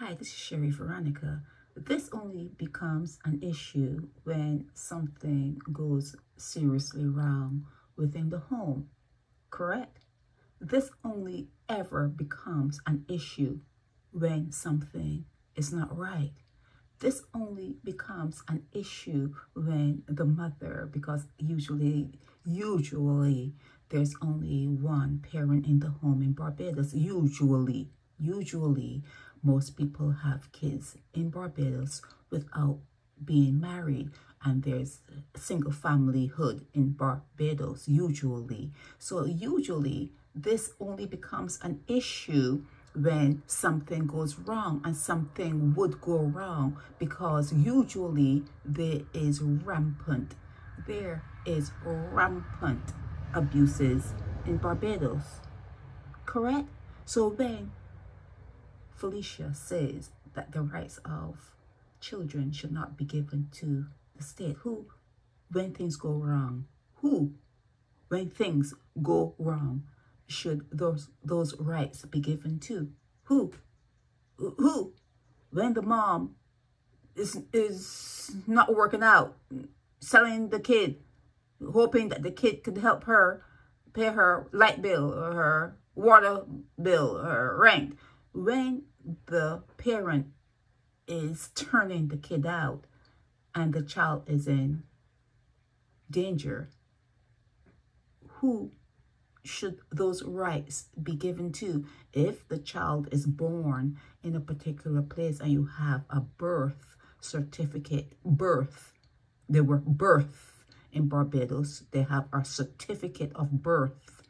Hi, this is Sherry Veronica. This only becomes an issue when something goes seriously wrong within the home, correct? This only ever becomes an issue when something is not right. This only becomes an issue when the mother, because usually there's only one parent in the home in Barbados. Usually, most people have kids in Barbados without being married, and there's single familyhood in Barbados usually. So usually this only becomes an issue when something goes wrong, and something would go wrong, because usually there is rampant abuses in Barbados, correct? So when Felicia says that the rights of children should not be given to the state, when things go wrong, when things go wrong, should those rights be given to? Who? When the mom is not working out, selling the kid, hoping that the kid could help her pay her light bill or her water bill or her rent. When the parent is turning the kid out and the child is in danger, who should those rights be given to? If the child is born in a particular place and you have a birth certificate, they were birth in Barbados, they have a certificate of birth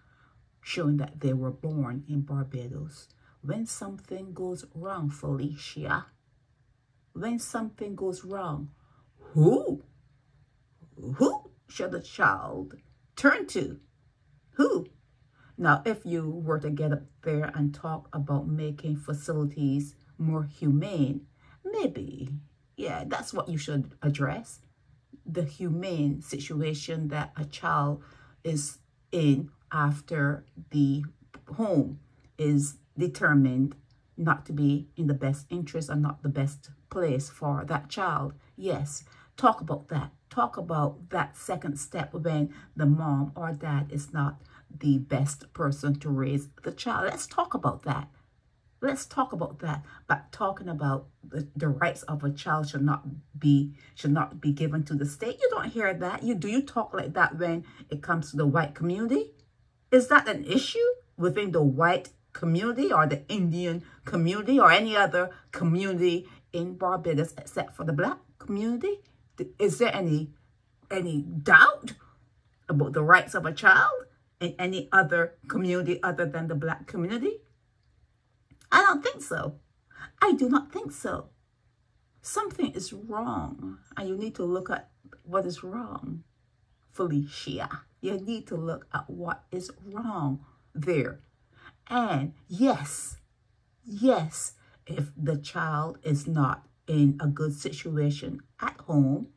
showing that they were born in Barbados. When something goes wrong, Felicia, when something goes wrong, who should the child turn to? Who? Now, if you were to get up there and talk about making facilities more humane, maybe, yeah, that's what you should address. The humane situation that a child is in after the home is determined not to be in the best interest and not the best place for that child. Yes, talk about that. Talk about that second step when the mom or dad is not the best person to raise the child. Let's talk about that. Let's talk about that. But talking about the rights of a child should not be given to the state. You don't hear that. Do you talk like that when it comes to the white community? Is that an issue within the white community or the Indian community or any other community in Barbados except for the black community? Is there any doubt about the rights of a child in any other community other than the black community? I don't think so. I do not think so. Something is wrong, and you need to look at what is wrong, Felicia. You need to look at what is wrong there. And yes, if the child is not in a good situation at home,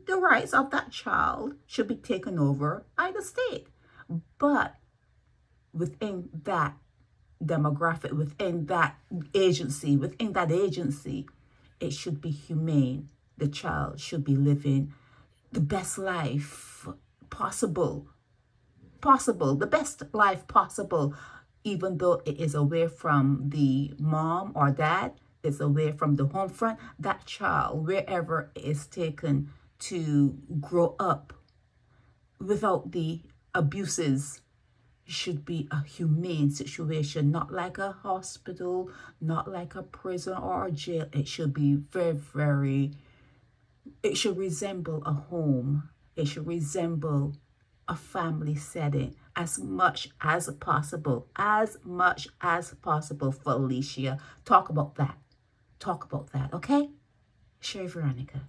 the rights of that child should be taken over by the state. But within that demographic, within that agency, it should be humane. The child should be living the best life possible, the best life possible, even though it is away from the mom or dad, it's away from the home front. That child, wherever it is taken to grow up without the abuses, should be a humane situation, not like a hospital, not like a prison or a jail. It should be it should resemble a home. It should resemble a family setting as much as possible, Felicia. Talk about that, okay? Sherry Veronica.